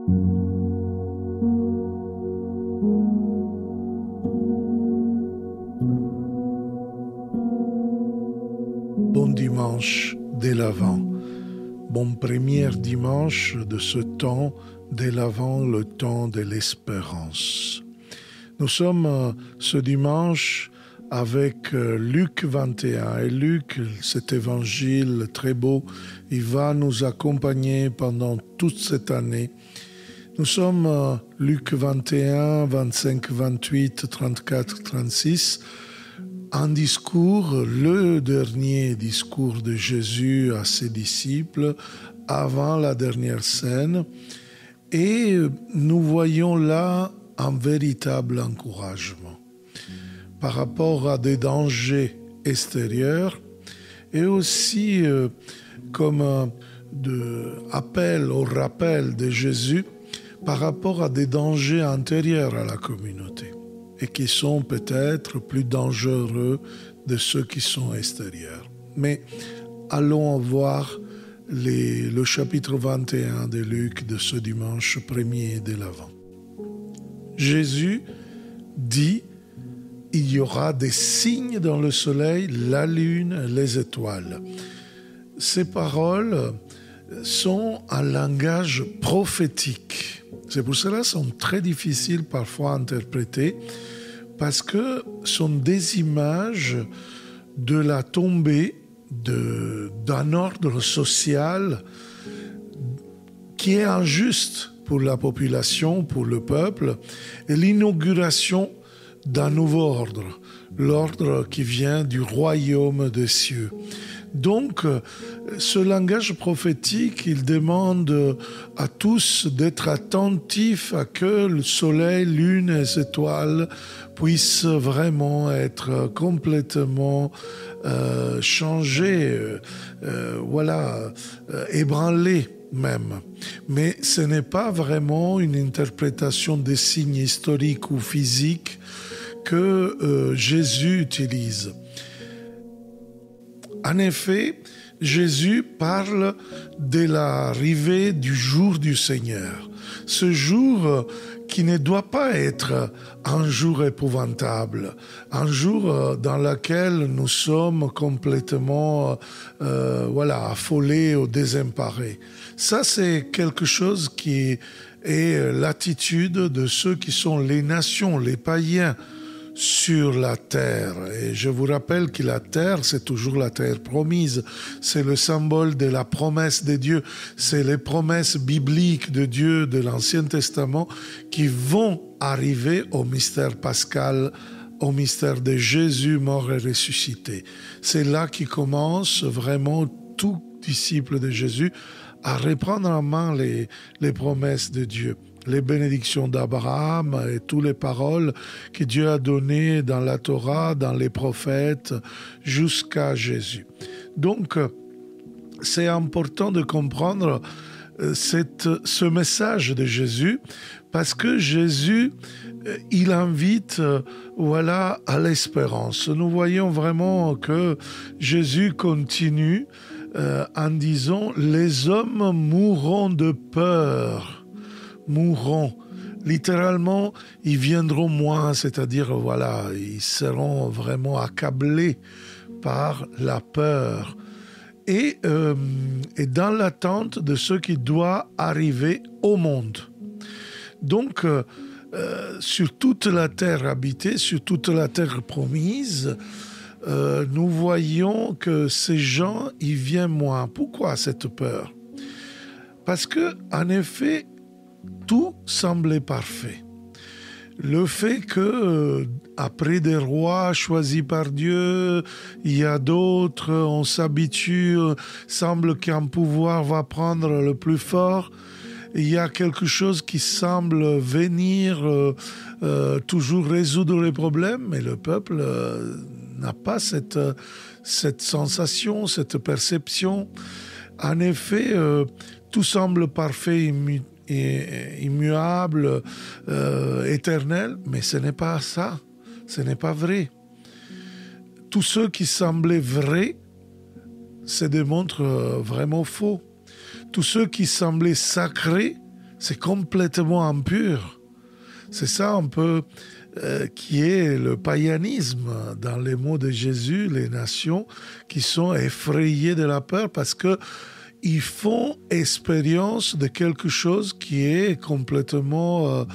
Bon dimanche de l'Avent. Bon premier dimanche de ce temps de l'Avent, le temps de l'espérance. Nous sommes ce dimanche avec Luc 21 et Luc, cet évangile très beau, il va nous accompagner pendant toute cette année. Nous sommes Luc 21, 25, 28, 34, 36, un discours, le dernier discours de Jésus à ses disciples avant la dernière scène. Et nous voyons là un véritable encouragement par rapport à des dangers extérieurs et aussi comme appel au rappel de Jésus par rapport à des dangers antérieurs à la communauté et qui sont peut-être plus dangereux de ceux qui sont extérieurs. Mais allons voir le chapitre 21 de Luc de ce dimanche premier de l'Avent. Jésus dit: il y aura des signes dans le soleil, la lune, les étoiles. Ces paroles sont un langage prophétique. C'est pour cela qu'elles sont très difficiles parfois à interpréter parce que ce sont des images de la tombée d'un ordre social qui est injuste pour la population, pour le peuple, et l'inauguration d'un nouveau ordre, l'ordre qui vient du royaume des cieux. Donc, ce langage prophétique, il demande à tous d'être attentifs à que le soleil, lune et les étoiles puissent vraiment être complètement changés, ébranlés même. Mais ce n'est pas vraiment une interprétation des signes historiques ou physiques que Jésus utilise. En effet, Jésus parle de l'arrivée du jour du Seigneur. Ce jour qui ne doit pas être un jour épouvantable, un jour dans lequel nous sommes complètement affolés ou désemparés. Ça, c'est quelque chose qui est l'attitude de ceux qui sont les nations, les païens, sur la terre. Et je vous rappelle que la terre, c'est toujours la terre promise. C'est le symbole de la promesse de Dieu. C'est les promesses bibliques de Dieu de l'Ancien Testament qui vont arriver au mystère pascal, au mystère de Jésus mort et ressuscité. C'est là qu'il commence vraiment tout disciple de Jésus à reprendre en main les promesses de Dieu. Les bénédictions d'Abraham et toutes les paroles que Dieu a données dans la Torah, dans les prophètes, jusqu'à Jésus. Donc, c'est important de comprendre ce message de Jésus parce que Jésus, il invite à l'espérance. Nous voyons vraiment que Jésus continue en disant « Les hommes mourront de peur ». Mourront. Littéralement, ils viendront moins, c'est-à-dire, ils seront vraiment accablés par la peur. Et dans l'attente de ce qui doit arriver au monde. Donc, sur toute la terre habitée, sur toute la terre promise, nous voyons que ces gens, ils viennent moins. Pourquoi cette peur? Parce que, en effet, tout semblait parfait. Le fait que, après des rois choisis par Dieu, il y a d'autres, on s'habitue, semble qu'un pouvoir va prendre le plus fort. Il y a quelque chose qui semble venir toujours résoudre les problèmes, mais le peuple n'a pas cette sensation, cette perception. En effet, tout semble parfait, immuable, éternel, mais ce n'est pas ça, ce n'est pas vrai. Tout ce qui semblait vrai se démontre vraiment faux. Tout ce qui semblait sacré c'est complètement impur. C'est ça un peu qui est le païanisme. Dans les mots de Jésus, les nations qui sont effrayées de la peur parce qu'ils font expérience de quelque chose qui est complètement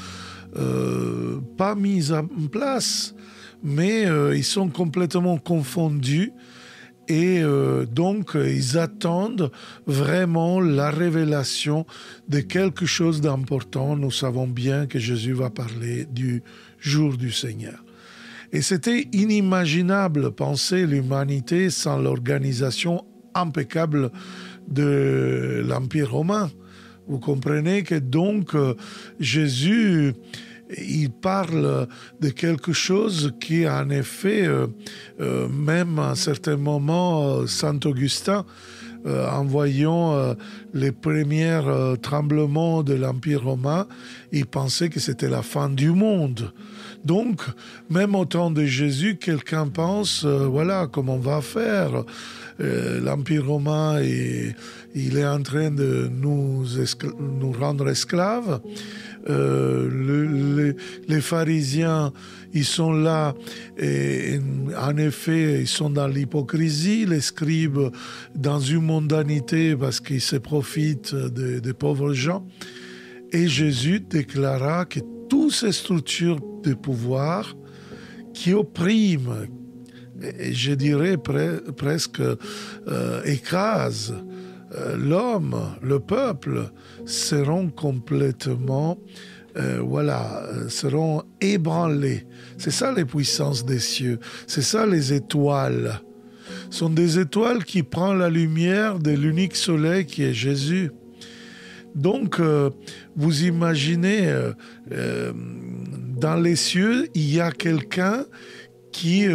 pas mis en place, mais ils sont complètement confondus. Et donc, ils attendent vraiment la révélation de quelque chose d'important. Nous savons bien que Jésus va parler du jour du Seigneur. Et c'était inimaginable penser l'humanité sans l'organisation impeccable de l'Empire romain. Vous comprenez que donc Jésus... il parle de quelque chose qui, en effet, même à un certain moment, Saint Augustin, en voyant les premiers tremblements de l'Empire romain, il pensait que c'était la fin du monde. Donc, même au temps de Jésus, quelqu'un pense, voilà, comment on va faire. L'Empire romain, il est en train de nous rendre esclaves. Les pharisiens, ils sont là et en effet, ils sont dans l'hypocrisie, les scribes dans une mondanité parce qu'ils se profitent des pauvres gens. Et Jésus déclara que toutes ces structures de pouvoir qui oppriment, et je dirais presque écrasent l'homme, le peuple, seront complètement, seront ébranlés. C'est ça les puissances des cieux, c'est ça les étoiles. Ce sont des étoiles qui prennent la lumière de l'unique soleil qui est Jésus. Donc, vous imaginez, dans les cieux, il y a quelqu'un qui,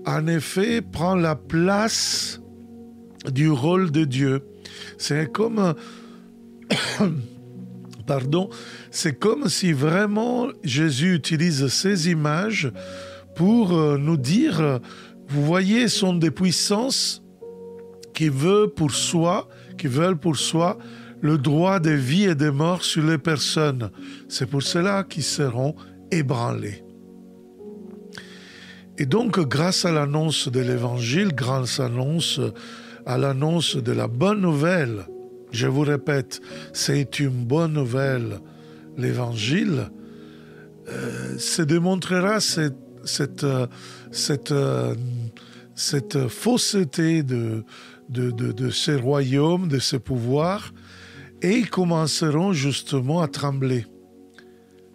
en effet, prend la place du rôle de Dieu. C'est comme, c'est comme si vraiment Jésus utilise ces images pour nous dire, vous voyez, sont des puissances qui veulent pour soi le droit de vie et de mort sur les personnes. C'est pour cela qu'ils seront ébranlés. Et donc, grâce à l'annonce de l'Évangile, grâce à l'annonce de la bonne nouvelle, je vous répète, c'est une bonne nouvelle, l'Évangile, se démontrera cette fausseté de ces royaumes, de ces pouvoirs, et ils commenceront justement à trembler.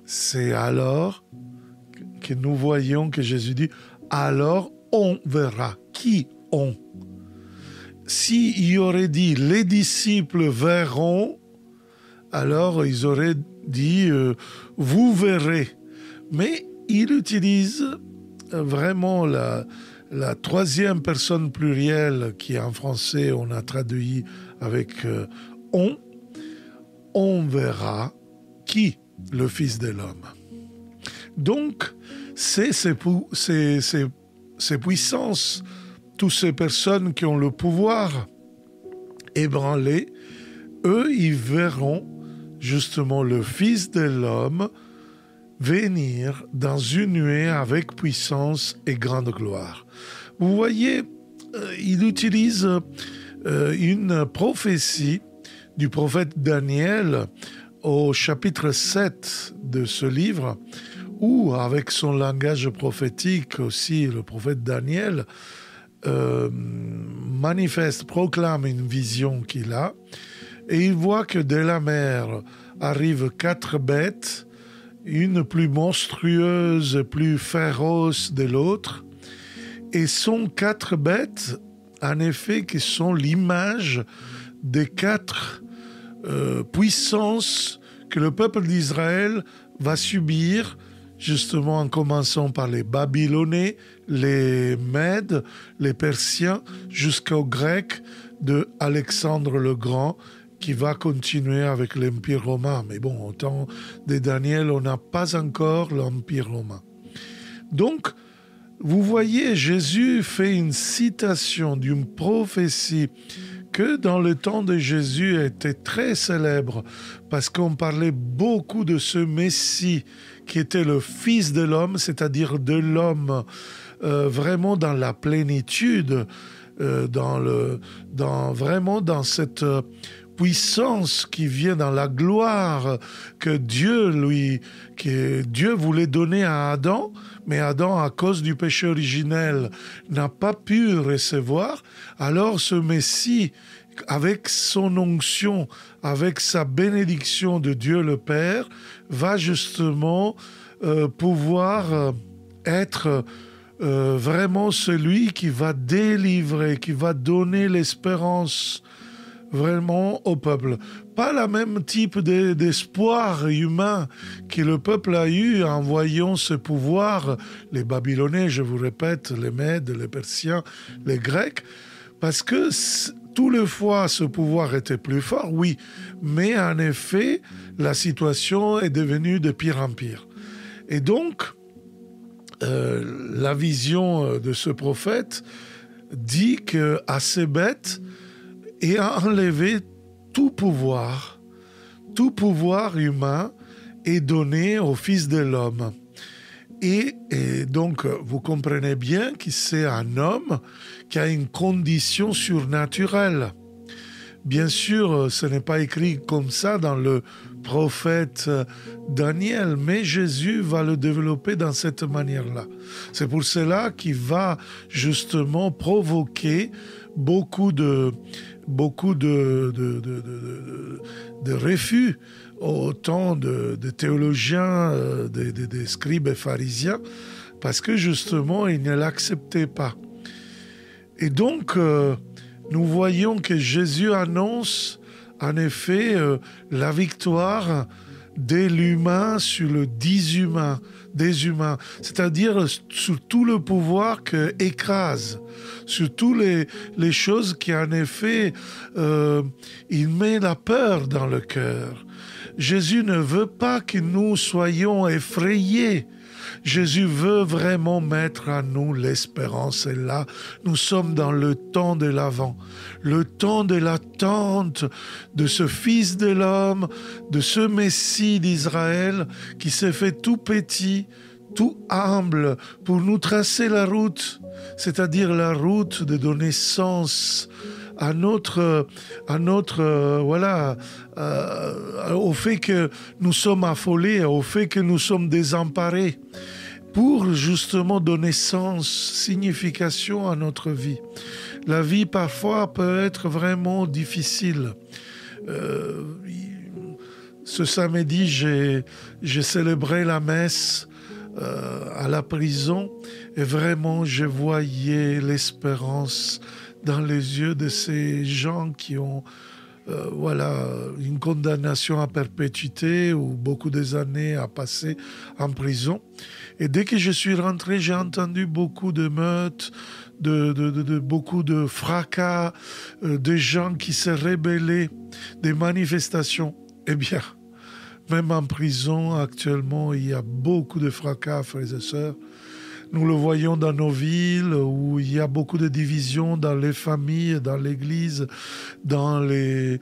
C'est alors que nous voyons que Jésus dit « alors on verra ». Qui on ? S'il y aurait dit « les disciples verront », alors ils auraient dit « vous verrez ». Mais il utilise vraiment la troisième personne plurielle qui en français on a traduit avec on verra qui le Fils de l'homme. Donc, c'est ces puissances, toutes ces personnes qui ont le pouvoir ébranlé, eux, ils verront justement le Fils de l'homme venir dans une nuée avec puissance et grande gloire. Vous voyez, il utilise une prophétie du prophète Daniel au chapitre 7 de ce livre, où, avec son langage prophétique aussi, le prophète Daniel proclame une vision qu'il a, et il voit que de la mer arrivent 4 bêtes, une plus monstrueuse, plus féroce de l'autre, et sont 4 bêtes, en effet, qui sont l'image des 4 puissances que le peuple d'Israël va subir, justement en commençant par les Babyloniens, les Mèdes, les Persiens, jusqu'aux Grecs de Alexandre le Grand, qui va continuer avec l'Empire romain. Mais bon, au temps de Daniel, on n'a pas encore l'Empire romain. Donc, vous voyez, Jésus fait une citation d'une prophétie que dans le temps de Jésus était très célèbre parce qu'on parlait beaucoup de ce Messie qui était le Fils de l'homme, c'est-à-dire de l'homme vraiment dans la plénitude, vraiment dans cette puissance qui vient dans la gloire que Dieu voulait donner à Adam, mais Adam, à cause du péché originel, n'a pas pu recevoir. Alors ce Messie, avec son onction, avec sa bénédiction de Dieu le Père, va justement pouvoir être vraiment celui qui va délivrer, qui va donner l'espérance vraiment au peuple. Pas le même type d'espoir humain que le peuple a eu en voyant ce pouvoir, les Babyloniens, je vous répète, les Mèdes, les Persiens, les Grecs, parce que toutefois ce pouvoir était plus fort, oui, mais en effet, la situation est devenue de pire en pire. Et donc, la vision de ce prophète dit qu'à ces bêtes est enlevé tout pouvoir humain est donné au Fils de l'homme. Et donc, vous comprenez bien que c'est un homme qui a une condition surnaturelle. Bien sûr, ce n'est pas écrit comme ça dans le prophète Daniel, mais Jésus va le développer dans cette manière-là. C'est pour cela qu'il va justement provoquer beaucoup de refus autant de théologiens, des scribes et pharisiens, parce que justement, ils ne l'acceptaient pas. Et donc, nous voyons que Jésus annonce en effet la victoire de l'humain sur le dishumain, des humains, c'est-à-dire sur tout le pouvoir qu'écrase, sur toutes les choses qui en effet, il met la peur dans le cœur. Jésus ne veut pas que nous soyons effrayés. Jésus veut vraiment mettre en nous l'espérance. Et là, nous sommes dans le temps de l'Avent, le temps de l'attente de ce Fils de l'homme, de ce Messie d'Israël qui s'est fait tout petit, tout humble pour nous tracer la route, c'est-à-dire la route de donner sens au fait que nous sommes affolés, au fait que nous sommes désemparés, pour justement donner sens, signification à notre vie. La vie parfois peut être vraiment difficile. Ce samedi, j'ai célébré la messe à la prison et vraiment je voyais l'espérance dans les yeux de ces gens qui ont une condamnation à perpétuité ou beaucoup des années à passer en prison. Et dès que je suis rentré, j'ai entendu beaucoup de meutes, beaucoup de fracas, de gens qui se rebellaient, des manifestations. Eh bien, même en prison, actuellement, il y a beaucoup de fracas, frères et sœurs. Nous le voyons dans nos villes où il y a beaucoup de divisions dans les familles, dans l'église, dans les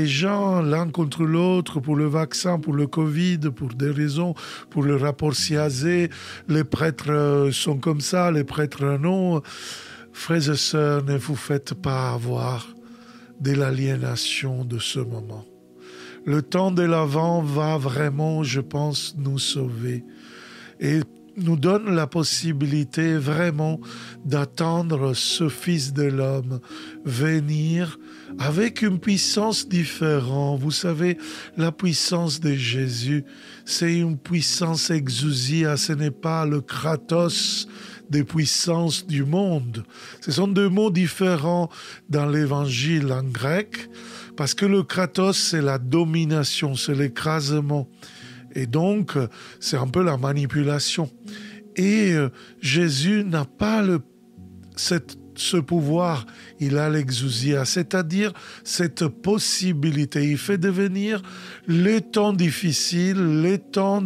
gens, l'un contre l'autre, pour le vaccin, pour le Covid, pour des raisons, pour le rapport CIAZé. Les prêtres sont comme ça, les prêtres non. Frères et sœurs, ne vous faites pas avoir de l'aliénation de ce moment. Le temps de l'Avent va vraiment, je pense, nous sauver. Et nous donne la possibilité vraiment d'attendre ce Fils de l'homme venir avec une puissance différente. Vous savez, la puissance de Jésus, c'est une puissance exousia, ce n'est pas le kratos des puissances du monde. Ce sont deux mots différents dans l'évangile en grec, parce que le kratos, c'est la domination, c'est l'écrasement. Et donc, c'est un peu la manipulation. Et Jésus n'a pas ce pouvoir, il a l'exousia, c'est-à-dire cette possibilité. Il fait devenir les temps difficiles, les temps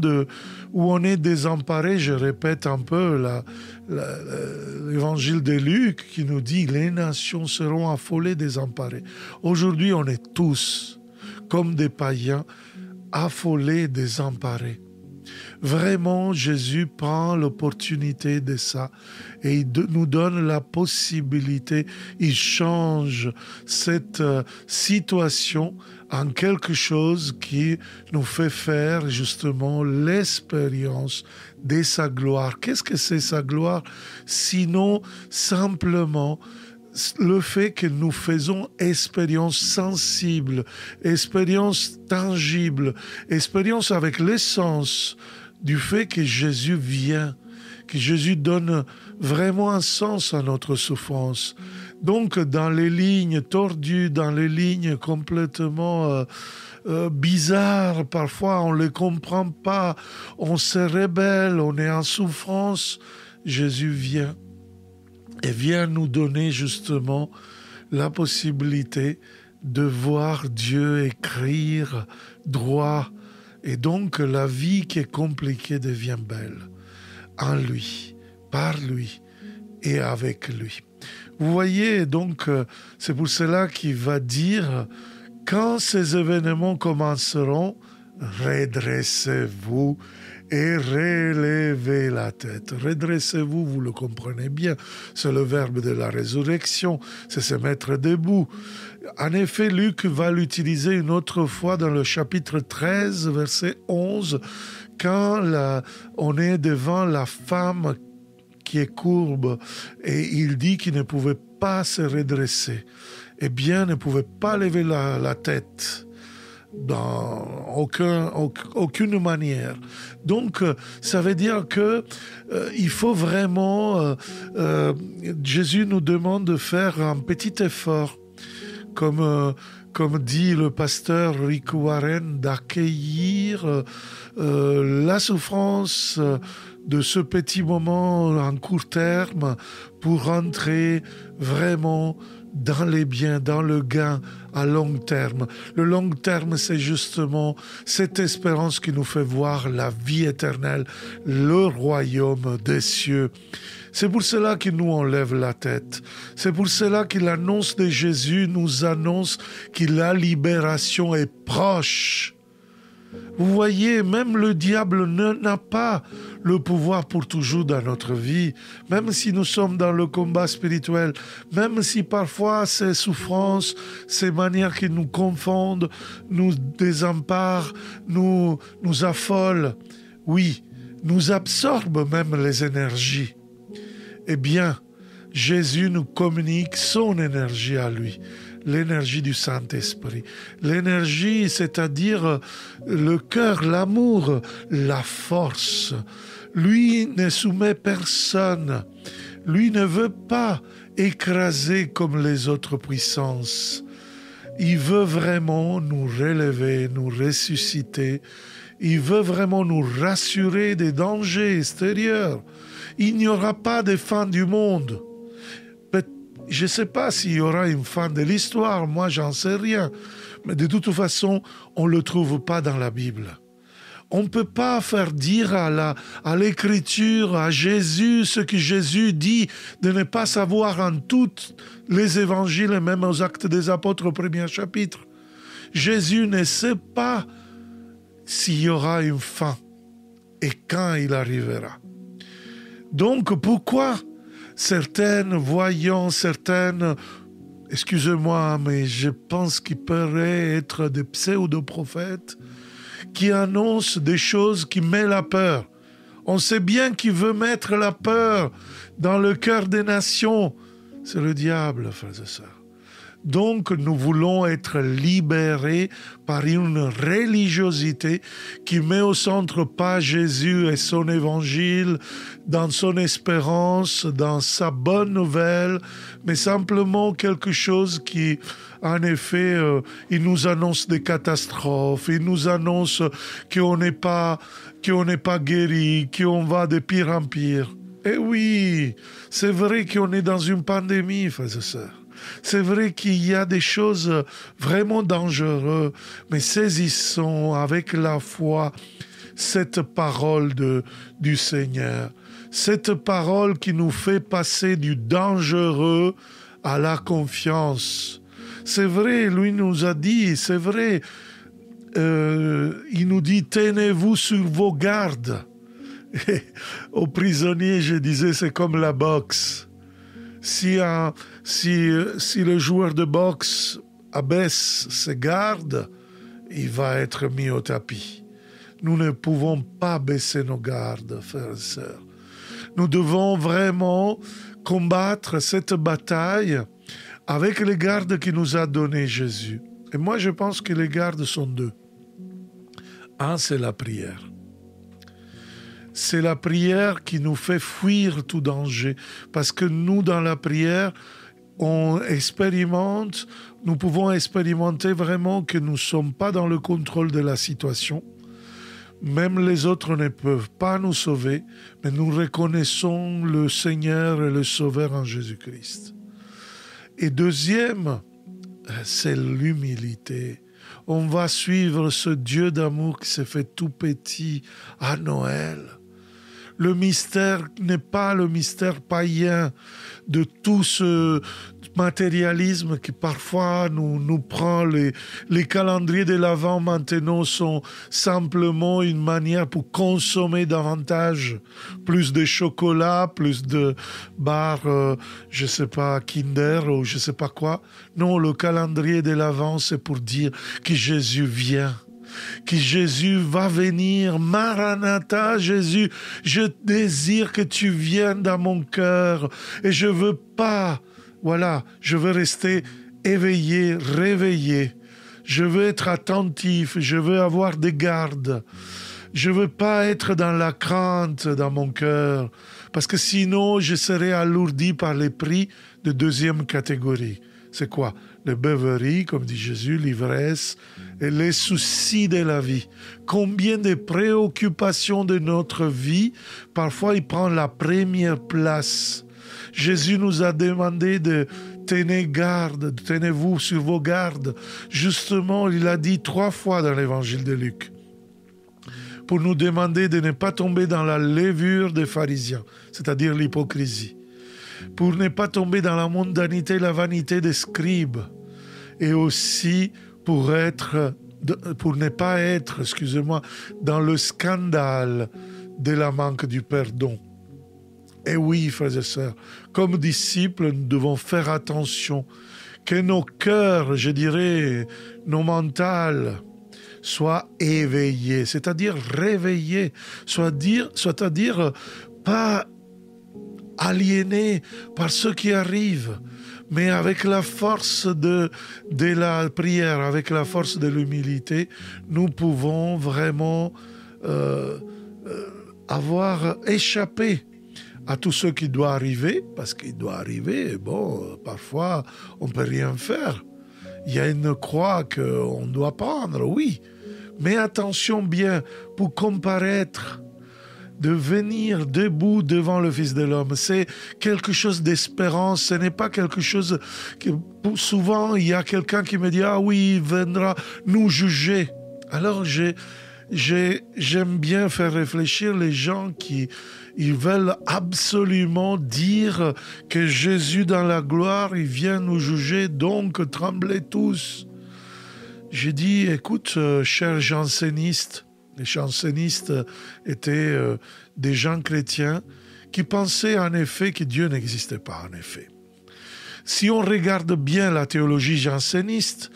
où on est désemparé. Je répète un peu l'évangile de Luc qui nous dit « Les nations seront affolées, désemparées ». Aujourd'hui, on est tous, comme des païens, affolés, désemparés. Vraiment, Jésus prend l'opportunité de ça et il nous donne la possibilité, il change cette situation en quelque chose qui nous fait faire justement l'expérience de sa gloire. Qu'est-ce que c'est sa gloire? Sinon, simplement, le fait que nous faisons expérience sensible, expérience tangible, expérience avec l'essence du fait que Jésus vient, que Jésus donne vraiment un sens à notre souffrance. Donc, dans les lignes tordues, dans les lignes complètement bizarres, parfois on ne les comprend pas, on se rebelle, on est en souffrance, Jésus vient. Et vient nous donner justement la possibilité de voir Dieu écrire droit. Et donc la vie qui est compliquée devient belle en lui, par lui et avec lui. Vous voyez, donc c'est pour cela qu'il va dire, quand ces événements commenceront, redressez-vous et relevez la tête. Redressez-vous, vous le comprenez bien, c'est le verbe de la résurrection, c'est se mettre debout. En effet, Luc va l'utiliser une autre fois dans le chapitre 13, verset 11, quand on est devant la femme qui est courbe et il dit qu'il ne pouvait pas se redresser, eh bien, ne pouvait pas lever la tête dans aucune manière. Donc, ça veut dire que il faut vraiment... Jésus nous demande de faire un petit effort, comme dit le pasteur Rick Warren, d'accueillir la souffrance de ce petit moment en court terme pour rentrer vraiment dans les biens, dans le gain à long terme. Le long terme, c'est justement cette espérance qui nous fait voir la vie éternelle, le royaume des cieux. C'est pour cela qu'il nous enlève la tête. C'est pour cela qu'il l'annonce de Jésus, nous annonce que la libération est proche. Vous voyez, même le diable n'a pas le pouvoir pour toujours dans notre vie, même si nous sommes dans le combat spirituel, même si parfois ces souffrances, ces manières qui nous confondent, nous désemparent, nous affolent, oui, nous absorbent même les énergies. Eh bien, Jésus nous communique son énergie à lui, l'énergie du Saint-Esprit. L'énergie, c'est-à-dire le cœur, l'amour, la force. Lui ne soumet personne. Lui ne veut pas écraser comme les autres puissances. Il veut vraiment nous relever, nous ressusciter. Il veut vraiment nous rassurer des dangers extérieurs. Il n'y aura pas de fin du monde. Je ne sais pas s'il y aura une fin de l'histoire, moi j'en sais rien. Mais de toute façon, on ne le trouve pas dans la Bible. On ne peut pas faire dire à l'Écriture, à Jésus, ce que Jésus dit, de ne pas savoir en tous les évangiles et même aux Actes des Apôtres au premier chapitre. Jésus ne sait pas s'il y aura une fin et quand il arrivera. Donc pourquoi certaines, excusez-moi, mais je pense qu'ils pourraient être des pseudo-prophètes qui annoncent des choses qui mettent la peur. On sait bien qui veut mettre la peur dans le cœur des nations. C'est le diable, frères et sœurs. Donc, nous voulons être libérés par une religiosité qui met au centre pas Jésus et son évangile, dans son espérance, dans sa bonne nouvelle, mais simplement quelque chose qui, en effet, il nous annonce des catastrophes, il nous annonce qu'on n'est pas guéri, qu'on va de pire en pire. Et oui, c'est vrai qu'on est dans une pandémie, frères et sœurs. C'est vrai qu'il y a des choses vraiment dangereuses, mais saisissons avec la foi cette parole du Seigneur. Cette parole qui nous fait passer du dangereux à la confiance. C'est vrai, lui nous a dit, c'est vrai, il nous dit, tenez-vous sur vos gardes. Et aux prisonniers, je disais, c'est comme la boxe. Si le joueur de boxe abaisse ses gardes, il va être mis au tapis. Nous ne pouvons pas baisser nos gardes, frères et sœurs. Nous devons vraiment combattre cette bataille avec les gardes qu'il nous a donnés Jésus. Et moi, je pense que les gardes sont deux. Un, c'est la prière. C'est la prière qui nous fait fuir tout danger. Parce que nous, dans la prière, nous pouvons expérimenter vraiment que nous ne sommes pas dans le contrôle de la situation. Même les autres ne peuvent pas nous sauver, mais nous reconnaissons le Seigneur et le Sauveur en Jésus-Christ. Et deuxième, c'est l'humilité. On va suivre ce Dieu d'amour qui s'est fait tout petit à Noël. Le mystère n'est pas le mystère païen de tout ce matérialisme qui parfois nous prend. Les calendriers de l'Avent maintenant sont simplement une manière pour consommer davantage, plus de chocolat, plus de barres, je sais pas, Kinder ou je sais pas quoi. Non, le calendrier de l'Avent, c'est pour dire que Jésus vient. Que Jésus va venir. Maranatha, Jésus, je désire que tu viennes dans mon cœur et je veux pas, je veux rester éveillé, réveillé. Je veux être attentif, je veux avoir des gardes. Je veux pas être dans la crainte dans mon cœur parce que sinon je serais alourdi par les prix de deuxième catégorie. C'est quoi? Les beuveries, comme dit Jésus, l'ivresse et les soucis de la vie. Combien de préoccupations de notre vie, parfois, il prend la première place. Jésus nous a demandé de tenir garde, tenez-vous sur vos gardes. Justement, il a dit 3 fois dans l'évangile de Luc, pour nous demander de ne pas tomber dans la levure des pharisiens, c'est-à-dire l'hypocrisie. Pour ne pas tomber dans la mondanité, la vanité des scribes, et aussi pour ne pas être, dans le scandale de la manque du pardon. Et oui, frères et sœurs, comme disciples, nous devons faire attention que nos cœurs, nos mentales, soient éveillés, c'est-à-dire réveillés, c'est-à-dire pas aliénés par ce qui arrive, mais avec la force de la prière, avec la force de l'humilité, nous pouvons vraiment avoir échappé à tout ce qui doit arriver, parce qu'il doit arriver, parfois on ne peut rien faire. Il y a une croix qu'on doit prendre, oui, mais attention bien, pour comparaître, de venir debout devant le Fils de l'homme. C'est quelque chose d'espérance, ce n'est pas quelque chose que souvent il y a quelqu'un qui me dit « Ah oui, il viendra nous juger ». Alors j'aime bien faire réfléchir les gens qui ils veulent absolument dire que Jésus dans la gloire, il vient nous juger, donc tremblez tous. J'ai dit, écoute, chers jansénistes, les jansénistes étaient des gens chrétiens qui pensaient en effet que Dieu n'existait pas en effet. Si on regarde bien la théologie janséniste,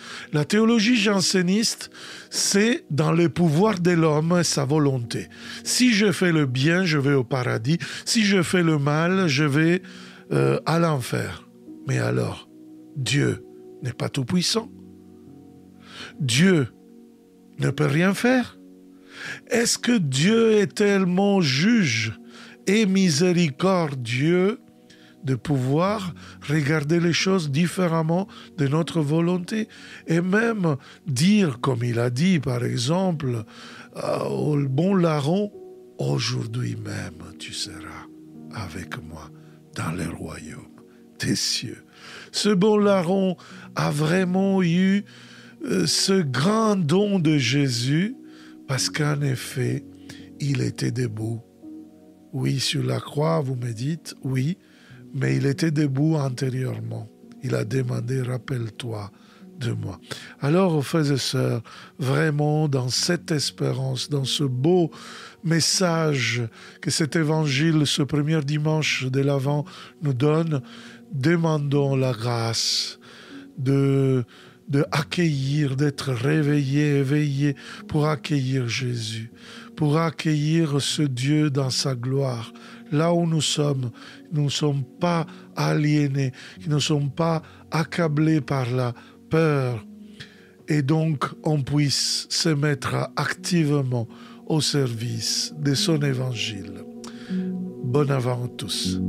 c'est dans le pouvoir de l'homme et sa volonté. Si je fais le bien, je vais au paradis. Si je fais le mal, je vais à l'enfer. Mais alors, Dieu n'est pas tout-puissant. Dieu ne peut rien faire. Est-ce que Dieu est tellement juge et miséricordieux de pouvoir regarder les choses différemment de notre volonté et même dire, comme il a dit par exemple au bon larron, aujourd'hui même tu seras avec moi dans le royaume des cieux. Ce bon larron a vraiment eu ce grand don de Jésus parce qu'en effet, il était debout. Oui, sur la croix, vous me dites, oui, mais il était debout intérieurement. Il a demandé, rappelle-toi de moi. Alors, frères et sœurs, vraiment dans cette espérance, dans ce beau message que cet évangile, ce premier dimanche de l'Avent nous donne, demandons la grâce de accueillir, d'être réveillé, éveillé pour accueillir Jésus, pour accueillir ce Dieu dans sa gloire. Là où nous ne sommes pas aliénés, nous ne sommes pas accablés par la peur, et donc on puisse se mettre activement au service de son évangile. Bon avant à tous.